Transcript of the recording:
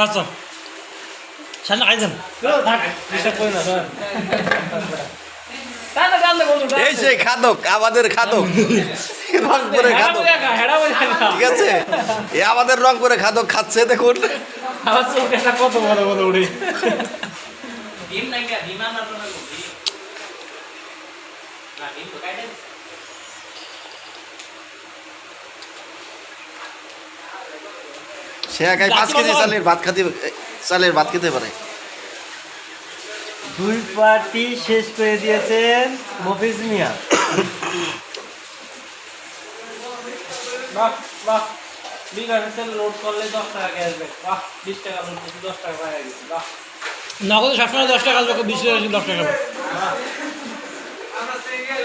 আচ্ছা সামনে খাইছেন এই সেই খাদক আমাদের খাদক রংপুরে খাদক ঠিক আছে এ আমাদের রংপুরে খাদক খাচ্ছে দেখুন কত বড় বড় উড়ে সে একাই 5 কেজি চালের ভাত খেতে পারে। দুই পার্টি শেষ করে দিয়েছেন মফিজ মিয়া। বাহ বাহ বিকাশের লোড করলে 10 টাকা আসবে। বাহ 20 টাকা লোড করলে 10 টাকা পাওয়া গেছে। বাহ নগদে সবসময় 10 টাকা আসবে, 20 টাকা 10 টাকা। আমরা সিঙ্গেল